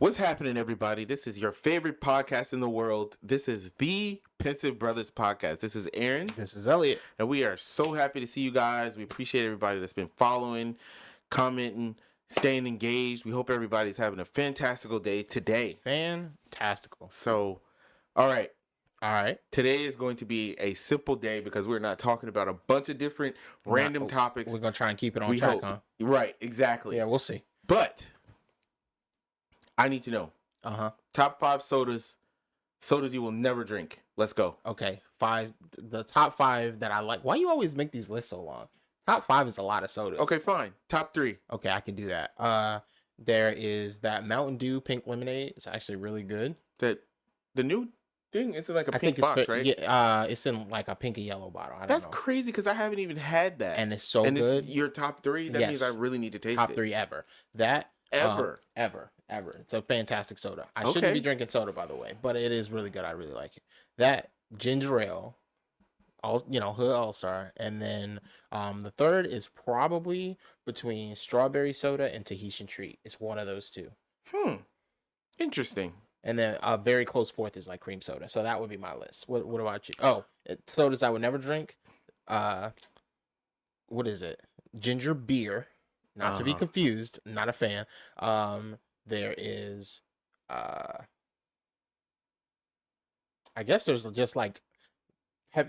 What's happening, everybody? This is your favorite podcast in the world. This is the Pensive Brothers podcast. This is Aaron. This is Elliot. And we are so happy to see you guys. We appreciate everybody that's been following, commenting, staying engaged. We hope everybody's having a fantastical day today. Fantastical. So, all right. All right. Today is going to be a simple day because we're not talking about a bunch of different random topics. We're going to try and keep it on track, huh? Right, exactly. Yeah, we'll see. But I need to know. Top 5 sodas you will never drink. Let's go. Okay. The top 5 that I like. Why you always make these lists so long? Top 5 is a lot of sodas. Okay, fine. Top 3. Okay, I can do that. There is that Mountain Dew pink lemonade. It's actually really good. The new thing is in like a pink box, right? Yeah, it's in like a pink and yellow bottle. That's crazy because I haven't even had that. And it's so good. It's your top 3? That means I really need to taste it. Top 3 ever. That ever. It's a fantastic soda. I shouldn't be drinking soda, by the way, but it is really good. I really like it. That ginger ale, Hood All-Star, and then the third is probably between strawberry soda and Tahitian Treat. It's one of those two. Interesting. And then a very close fourth is like cream soda. So that would be my list. What about you? Oh, sodas I would never drink. What is it? Ginger beer. Not to be confused. Not a fan. There is, I guess there's just like,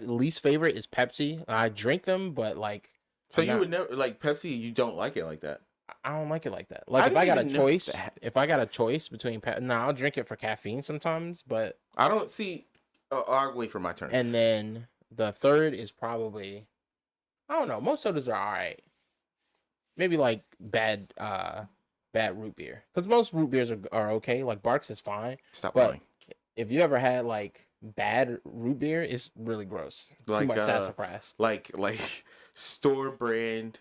least favorite is Pepsi. I drink them, but like. So you would never, like Pepsi, you don't like it like that? I don't like it like that. Like if I got a choice between I'll drink it for caffeine sometimes, but. I don't see, I'll wait for my turn. And then the third is probably, I don't know, most sodas are all right. Maybe like bad root beer, because most root beers are okay. Like Barks is fine. Stop but lying. If you ever had like bad root beer, it's really gross. Like, too much sassafras. Like store brand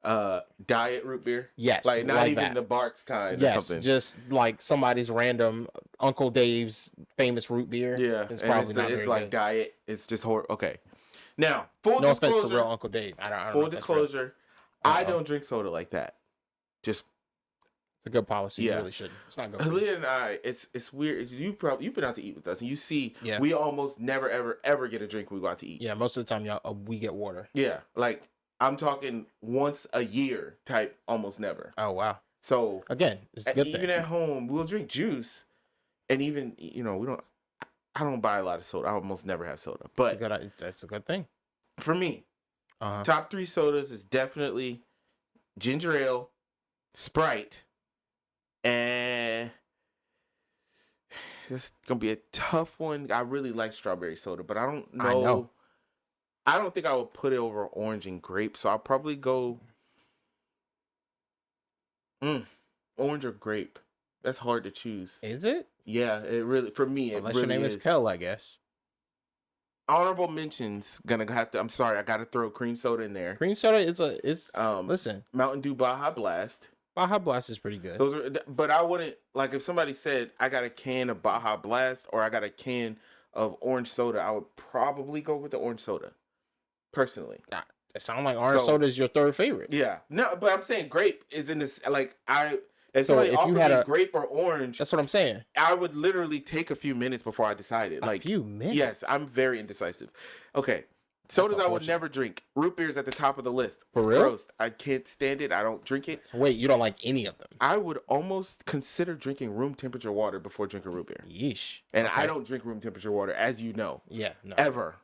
diet root beer. Yes, like not like even that. The Barks kind. Yes, or something. Just like somebody's random Uncle Dave's famous root beer. Yeah, it's probably not it's very like good. diet. It's just horrible. Okay, now full no disclosure. offense to real Uncle Dave. I don't full know disclosure. I don't drink soda like that. Just it's a good policy. You really shouldn't. It's not good. Aaliyah and I, it's weird. You've been out to eat with us, and you see, we almost never ever get a drink when we go out to eat. Yeah, most of the time, we get water. Yeah, like I'm talking once a year type, almost never. Oh wow. So again, it's a good thing. Even at home, we'll drink juice, and even we don't. I don't buy a lot of soda. I almost never have soda, but that's a good thing for me. Top 3 sodas is definitely ginger ale, Sprite, and this is gonna be a tough one. I really like strawberry soda, but I don't know. I don't think I would put it over orange and grape, so I'll probably go orange or grape. That's hard to choose. Is it? Yeah, it really for me. Unless your name is Kel, I guess. Honorable mentions gonna have to. I'm sorry, I gotta throw cream soda in there. Cream soda is listen. Mountain Dew Baja Blast. Baja Blast is pretty good. Those are, but I wouldn't like if somebody said I got a can of Baja Blast or I got a can of orange soda. I would probably go with the orange soda, personally. It sounds like orange soda is your third favorite. Yeah, no, but I'm saying grape is in this. Like if somebody offered me grape or orange, that's what I'm saying. I would literally take a few minutes before I decided. A few minutes? Yes, I'm very indecisive. Okay. Sodas I would never drink. Root beer's at the top of the list. For real? Gross. I can't stand it. I don't drink it. Wait, you don't like any of them? I would almost consider drinking room temperature water before drinking root beer. Yeesh. And I don't drink room temperature water, as you know. Yeah, no. Ever.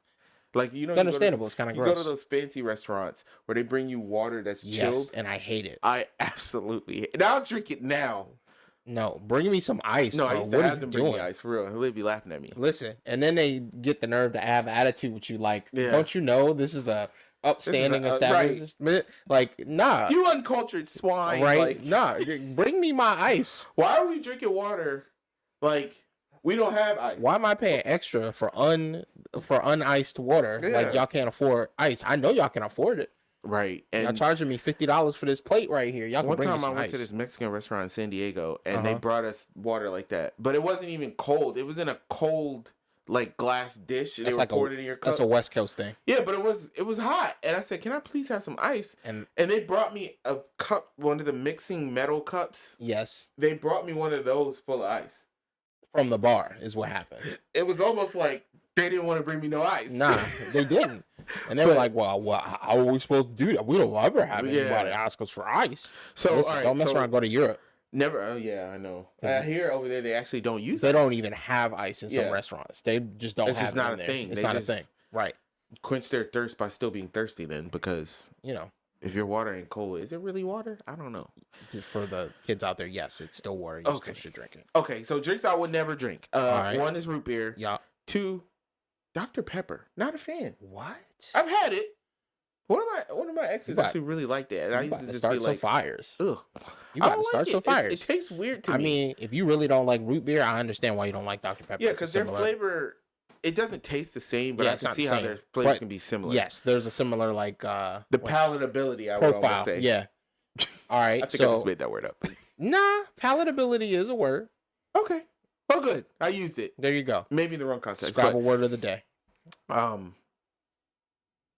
Like, it's understandable. It's kind of gross. You go to those fancy restaurants where they bring you water that's chilled. Yes, and I hate it. I absolutely hate it. And I'll drink it now. No, bring me some ice. No, bro. I used to have them bring me ice, for real. They'd be laughing at me. Listen, and then they get the nerve to have attitude with you, like, don't you know this is a upstanding establishment? Right. Like, nah. You uncultured swine. Right? Like, nah, bring me my ice. Why are we drinking water? Like, we don't have ice. Why am I paying extra for uniced water? Yeah. Like, y'all can't afford ice. I know y'all can afford it. Right. And y'all charging me $50 for this plate right here. Y'all can bring me some ice. One time I went to this Mexican restaurant in San Diego, and they brought us water like that. But it wasn't even cold. It was in a cold, like glass dish and That's they were like pouring it in your cup. That's a West Coast thing. Yeah, but it was hot, and I said, "Can I please have some ice?" And they brought me a cup, one of the mixing metal cups. yes, They brought me one of those full of ice from the bar is what happened. It was almost like they didn't want to bring me no ice. Nah, they didn't, and they were like, "Well, how are we supposed to do that? We don't ever have anybody ask us for ice." So listen, all right, don't mess around. Go to Europe. Never. Oh yeah, I know. Here over there, they actually don't use. They ice. don't even have ice in some restaurants. They just don't it's have just it not in a there. thing. It's they not just a thing, right? Quench their thirst by still being thirsty, then, because if your water ain't cold, is it really water? I don't know. For the kids out there, yes, it's still water. You still should drink it. Okay, so drinks I would never drink. right. 1 is root beer. Yeah. 2, Dr. Pepper. Not a fan. What? I've had it. One of my exes actually really liked it, and I used to just start be like, fires. Ugh. You got to start some fires. It tastes weird to me. I mean, if you really don't like root beer, I understand why you don't like Dr. Pepper. Yeah, because their flavor, it doesn't taste the same, but I can see how their flavors can be similar. Yes, there's a similar the palatability. I would almost say. Yeah. All right. I think I just made that word up. Nah, palatability is a word. Okay. Well, good. I used it. There you go. Maybe in the wrong context. Scrabble word of the day.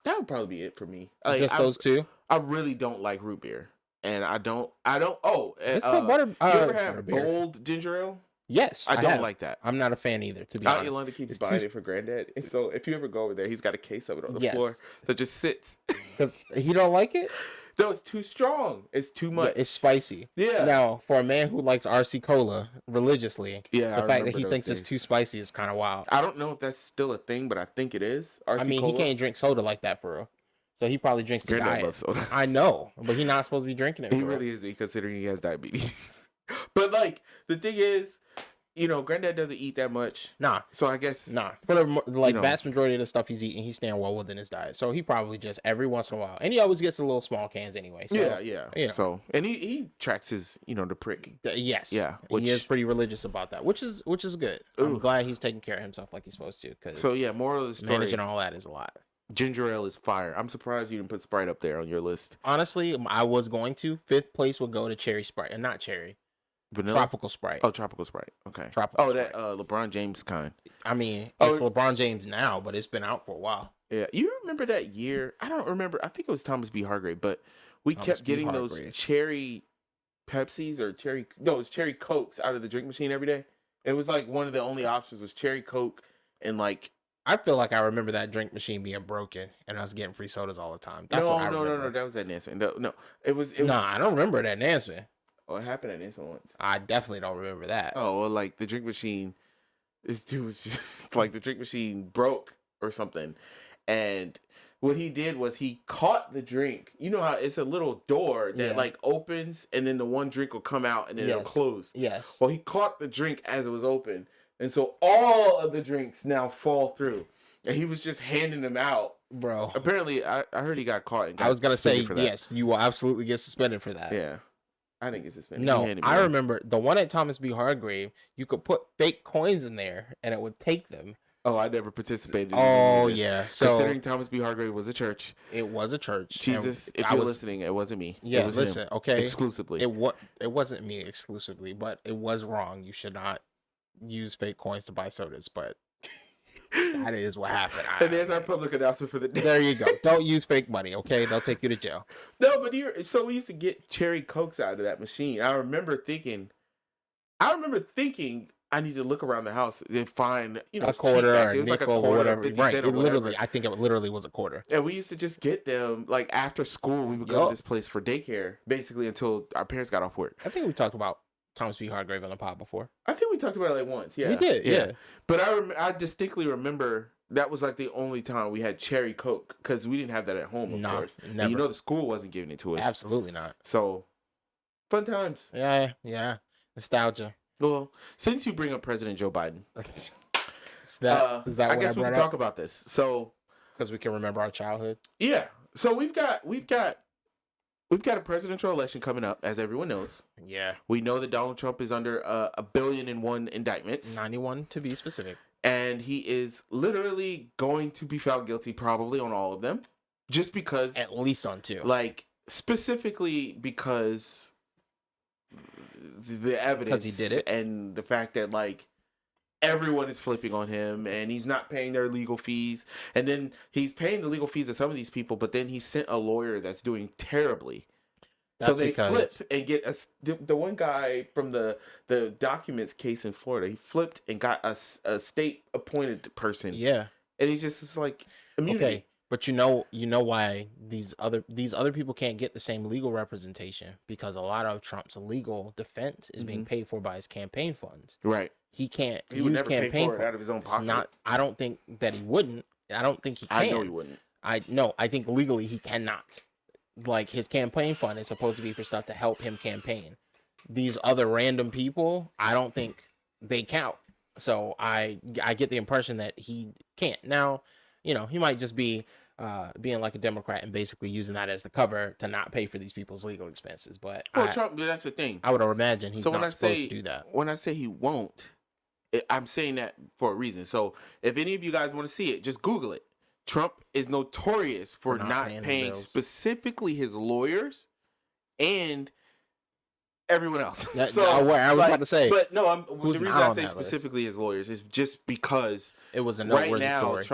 That would probably be it for me. Just those two. I really don't like root beer, and I don't. Oh, you ever had bold ginger ale? Yes, I don't like that. I'm not a fan either, to be honest. Yolanda keeps buying it for Granddad, and so if you ever go over there, he's got a case of it on the floor that just sits. He don't like it? No, it's too strong. It's too much. Yeah, it's spicy. Yeah. Now, for a man who likes RC Cola religiously, the fact that he thinks it's too spicy is kind of wild. I don't know if that's still a thing, but I think it is. RC Cola. He can't drink soda like that for real. So he probably drinks the diet. Soda. I know, but he's not supposed to be drinking it. He really is, considering he has diabetes. But like the thing is, Granddad doesn't eat that much. Nah. So I guess for the vast majority of the stuff he's eating, he's staying well within his diet. So he probably just every once in a while, and he always gets the little small cans anyway. So, yeah. So and he tracks his the prick. Yes. Yeah. He is pretty religious about that, which is good. I'm glad he's taking care of himself like he's supposed to. Moral of the story, managing all that is a lot. Ginger ale is fire. I'm surprised you didn't put Sprite up there on your list. Honestly, I was going to. 5th place would go to cherry Sprite, and not cherry. Vanilla? Tropical Sprite. Oh, tropical Sprite. Okay. Tropical Sprite. That LeBron James kind. I mean, it's LeBron James now, but it's been out for a while. Yeah. You remember that year? I don't remember. I think it was Thomas B. Hargrave, but we kept getting those cherry Pepsis or it was cherry Cokes out of the drink machine every day. It was like one of the only options was cherry Coke and like. I feel like I remember that drink machine being broken and us getting free sodas all the time. That's what I remember. No. That was at Nancy. No. It was. Nah, I don't remember that Nancy. Oh, it happened at Nancy once. I definitely don't remember that. Oh, well, like the drink machine, this dude was just like the drink machine broke or something. And what he did was he caught the drink. You know how it's a little door that like opens and then the one drink will come out and then it'll close. Yes. Well, he caught the drink as it was open. And so all of the drinks now fall through. And he was just handing them out. Bro. Apparently, I heard he got caught. And got I was going to say, yes, you will absolutely get suspended for that. Yeah. I think it's suspended. No, I remember the one at Thomas B. Hargrave, you could put fake coins in there and it would take them. Oh, I never participated in this. Yeah. So, considering Thomas B. Hargrave was a church. It was a church. Jesus, if you're listening, it wasn't me. Yeah, it was listen, him, okay. Exclusively. It wasn't me exclusively, but it was wrong. You should not use fake coins to buy sodas, but that is what happened. And there's our public announcement for the day. There you go. Don't use fake money, okay? They'll take you to jail. No, but so we used to get cherry Cokes out of that machine. I remember thinking I need to look around the house and find, a quarter or a nickel or whatever. Right. I think it literally was a quarter. And we used to just get them, like, after school. We would go to this place for daycare, basically, until our parents got off work. I think we talked about Thomas B. Hargrave on the pod before. I think we talked about it like once. Yeah, we did. Yeah. But I distinctly remember that was like the only time we had cherry Coke because we didn't have that at home, of course. Never. And the school wasn't giving it to us. Absolutely not. So, fun times. Yeah. Nostalgia. Well, since you bring up President Joe Biden, is that I guess we can talk about this. So, because we can remember our childhood. Yeah. So we've got a presidential election coming up, as everyone knows. Yeah. We know that Donald Trump is under 1,000,000,001 indictments. 91 to be specific. And he is literally going to be found guilty probably on all of them. Just because. At least on 2. Like, specifically because the evidence. Because he did it. And the fact that, like, everyone is flipping on him, and he's not paying their legal fees. And then he's paying the legal fees of some of these people, but then he sent a lawyer that's doing terribly. So they flip and get the one guy from the documents case in Florida. He flipped and got a state appointed person. Yeah, and he just is like immunity. Okay, but you know why these other people can't get the same legal representation, because a lot of Trump's legal defense is being paid for by his campaign funds. Right. He can't He use would never campaign pay for it out of his own pocket. I don't think that he wouldn't. I don't think he can. I know he wouldn't. I think legally he cannot. Like, his campaign fund is supposed to be for stuff to help him campaign. These other random people, I don't think they count. So I get the impression that he can't. Now, he might just be being like a Democrat and basically using that as the cover to not pay for these people's legal expenses. But Trump, that's the thing. I would imagine he's not supposed to do that. When I say he won't, I'm saying that for a reason. So if any of you guys want to see it, just Google it. Trump is notorious for not paying specifically his lawyers and everyone else. I was about to say. But no, the reason I say specifically his lawyers is just because it was a noteworthy story.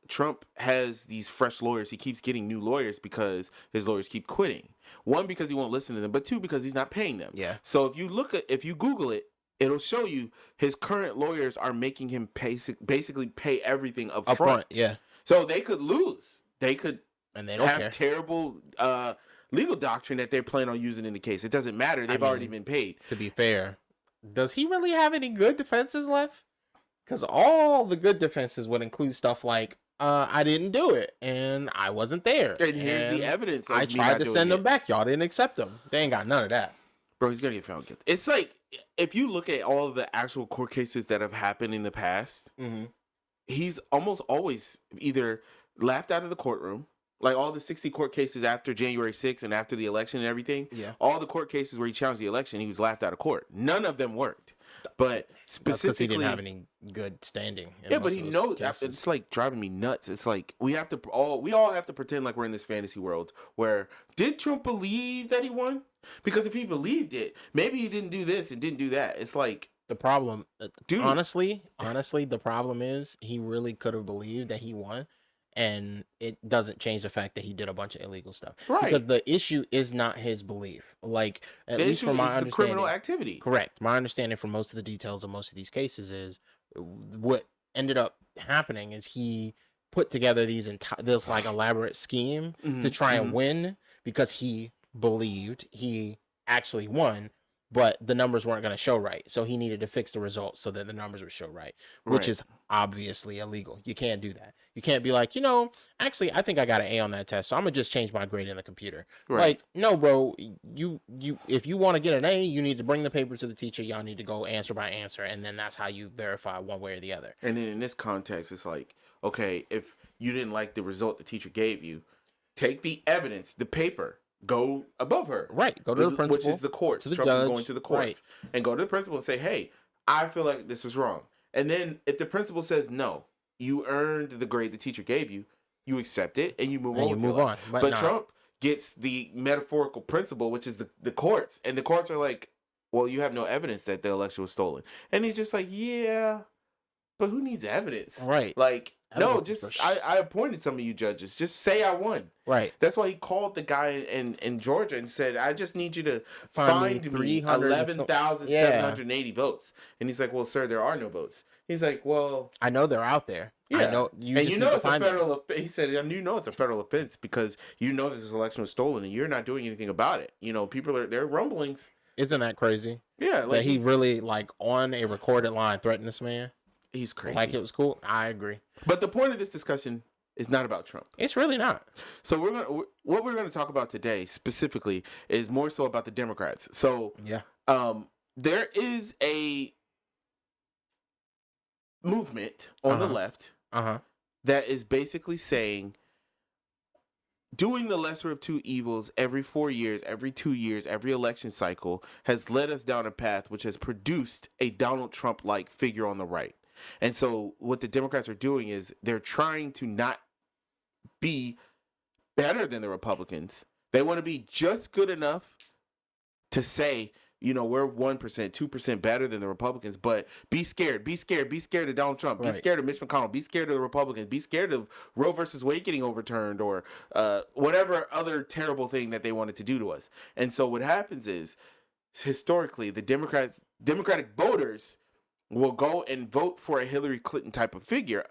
Trump has these fresh lawyers. He keeps getting new lawyers because his lawyers keep quitting. One, because he won't listen to them, but two, because he's not paying them. Yeah. So if you Google it, it'll show you his current lawyers are making him basically pay everything up front. Yeah. So they could lose. They could and they don't have terrible legal doctrine that they're planning on using in the case. It doesn't matter. They've already been paid. To be fair, does he really have any good defenses left? Because all the good defenses would include stuff like, I didn't do it, and I wasn't there. And here's the evidence. I tried to send them back. Y'all didn't accept them. They ain't got none of that. Bro, he's going to get found guilty. It's like, if you look at all of the actual court cases that have happened in the past, he's almost always either laughed out of the courtroom, like all the 60 court cases after January 6th and after the election and everything. Yeah. All the court cases where he challenged the election, he was laughed out of court. None of them worked. But specifically, because he didn't have any good standing. But he knows. It's like driving me nuts. It's like we all have to pretend like we're in this fantasy world where did Trump believe that he won? Because if he believed it, maybe he didn't do this and didn't do that. It's like the problem. Dude, honestly, the problem is he really could have believed that he won. And it doesn't change the fact that he did a bunch of illegal stuff. Right. Because the issue is not his belief. Like, at least from my understanding, the criminal activity. Correct. My understanding from most of the details of most of these cases is what ended up happening is he put together this like elaborate scheme to try and win because he believed he actually won. But the numbers weren't going to show right. So he needed to fix the results so that the numbers would show right, which is obviously illegal. You can't do that. You can't be like, actually, I think I got an A on that test, so I'm going to just change my grade in the computer. Right. Like, no, bro, if you want to get an A, you need to bring the paper to the teacher. Y'all need to go answer by answer, and then that's how you verify one way or the other. And then in this context, it's like, okay, if you didn't like the result the teacher gave you, take the evidence, the paper, go above her. Right. Go to the principal. Which is the courts. Trump is going to the courts. Right. And go to the principal and say, hey, I feel like this is wrong. And then if the principal says, no, you earned the grade the teacher gave you, you accept it and you move on. But Trump gets the metaphorical principle, which is the courts. And the courts are like, well, you have no evidence that the election was stolen. And he's just like, yeah, but who needs evidence? Right. Like, no, just I appointed some of you judges. Just say I won. Right. That's why he called the guy in Georgia and said, I just need you to find me 11,780 votes. And he's like, well, sir, there are no votes. He's like, well, I know they're out there. Yeah. I know you. And you know it's a federal. He said, you know it's a federal offense because you know this election was stolen and you're not doing anything about it. People there are rumblings. Isn't that crazy? Yeah, that he really on a recorded line threatened this man. He's crazy. Like, it was cool. I agree. But the point of this discussion is not about Trump. It's really not. So what we're gonna talk about today specifically is more so about the Democrats. So yeah, there is a movement on the left that is basically saying doing the lesser of two evils every 4 years, every 2 years, every election cycle has led us down a path which has produced a Donald Trump-like figure on the right. And so what the Democrats are doing is they're trying to not be better than the Republicans. They want to be just good enough to say we're 1%, 2% better than the Republicans, but be scared of Donald Trump, be scared of Mitch McConnell, be scared of the Republicans, be scared of Roe versus Wade getting overturned, or whatever other terrible thing that they wanted to do to us. And so what happens is, historically, the Democratic voters will go and vote for a Hillary Clinton type of figure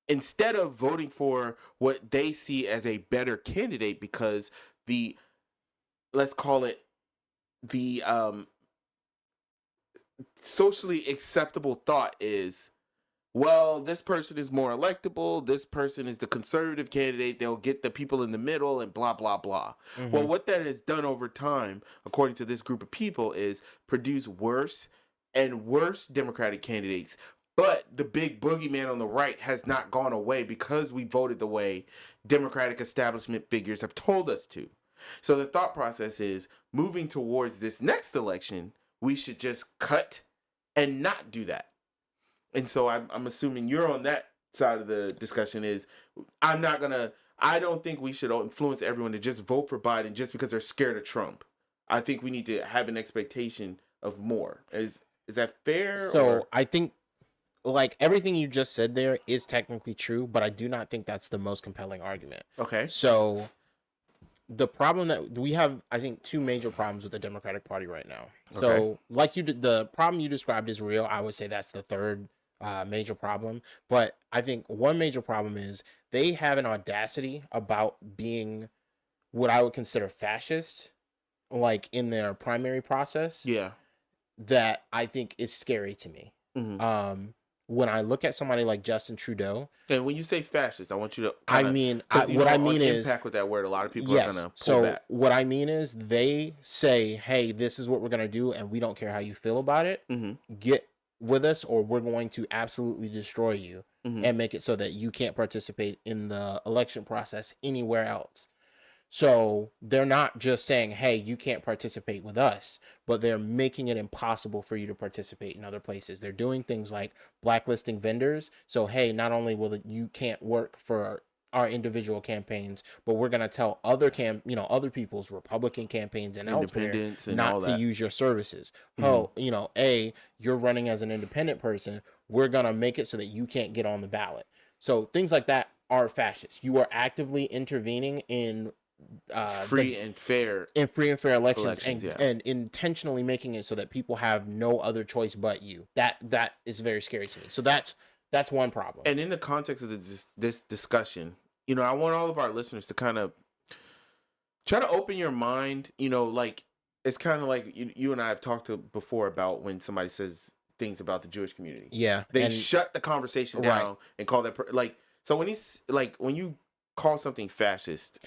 instead of voting for what they see as a better candidate, because let's call it the socially acceptable thought is, well, this person is more electable, this person is the conservative candidate, they'll get the people in the middle, and blah, blah, blah. Mm-hmm. Well, what that has done over time, according to this group of people, is produce worse and worse Democratic candidates. But the big boogeyman on the right has not gone away because we voted the way Democratic establishment figures have told us to. So the thought process is, moving towards this next election, we should just cut and not do that. And so I'm assuming you're on that side of the discussion is, I don't think we should influence everyone to just vote for Biden just because they're scared of Trump. I think we need to have an expectation of more. Is that fair? So I think, like, everything you just said there is technically true, but I do not think that's the most compelling argument. Okay. So the problem that we have, I think, two major problems with the Democratic Party right now. So, okay. Like the problem you described is real. I would say that's the third major problem. But I think one major problem is they have an audacity about being what I would consider fascist, like in their primary process. Yeah. That I think is scary to me. Mm-hmm. When I look at somebody like Justin Trudeau, and when you say fascist, I want you to. What I mean is impact with that word. A lot of people are gonna pull that. What I mean is they say, "Hey, this is what we're gonna do, and we don't care how you feel about it. Mm-hmm. Get with us, or we're going to absolutely destroy you mm-hmm. and make it so that you can't participate in the election process anywhere else." So they're not just saying, hey, you can't participate with us, but they're making it impossible for you to participate in other places. They're doing things like blacklisting vendors. So, hey, not only will you can't work for our individual campaigns, but we're going to tell other people's Republican campaigns and elsewhere not to use your services. Mm-hmm. Oh, you're running as an independent person. We're going to make it so that you can't get on the ballot. So things like that are fascist. You are actively intervening in free and fair elections and intentionally making it so that people have no other choice but you. That is very scary to me. So that's one problem. And in the context of this discussion, I want all of our listeners to kind of try to open your mind. Like, it's kind of like you and I have talked before about when somebody says things about the Jewish community. Yeah, they shut the conversation down and call that so when you call something fascist.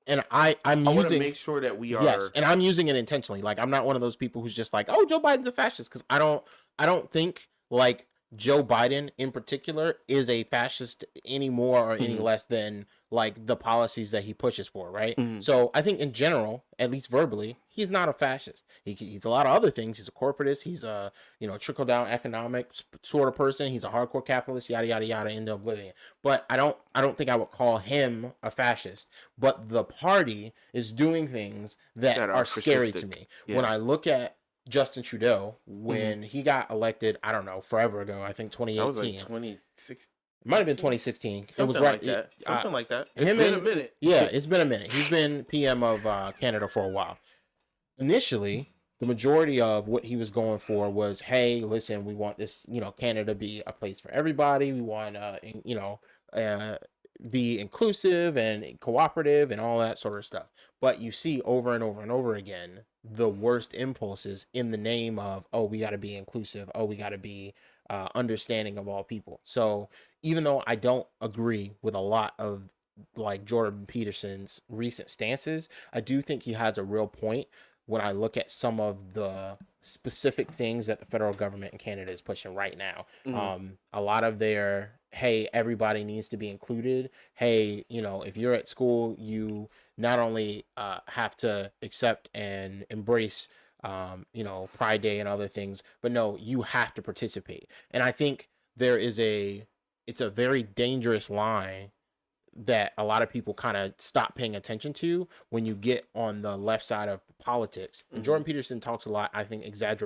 And I want to make sure that we are. Yes, and I'm using it intentionally. Like, I'm not one of those people who's just like, oh, Joe Biden's a fascist, because I don't think like Joe Biden in particular is a fascist any more or any less than like the policies that he pushes for, right? Mm-hmm. So I think in general, at least verbally, he's not a fascist. He's a lot of other things. He's a corporatist. He's a trickle down economic sort of person. He's a hardcore capitalist. Yada yada yada into oblivion. But I don't think I would call him a fascist. But the party is doing things that are scary to me. Yeah. When I look at Justin Trudeau, when he got elected, I don't know, forever ago, I think 2018. That was like 2016. It might have been 2016. Something like that. It's been a minute. Yeah, it's been a minute. He's been PM of Canada for a while. Initially, the majority of what he was going for was, hey, listen, we want this, Canada to be a place for everybody. We want, be inclusive and cooperative and all that sort of stuff. But you see over and over and over again, the worst impulses in the name of, oh, we got to be inclusive. Oh, we got to be understanding of all people. So even though I don't agree with a lot of like Jordan Peterson's recent stances, I do think he has a real point when I look at some of the specific things that the federal government in Canada is pushing right now. Mm-hmm. A lot of their, hey, everybody needs to be included. Hey, if you're at school, you not only have to accept and embrace Pride Day and other things, but no, you have to participate. And I think it's a very dangerous line that a lot of people kind of stop paying attention to when you get on the left side of politics. And Jordan Peterson talks a lot, I think, exaggerates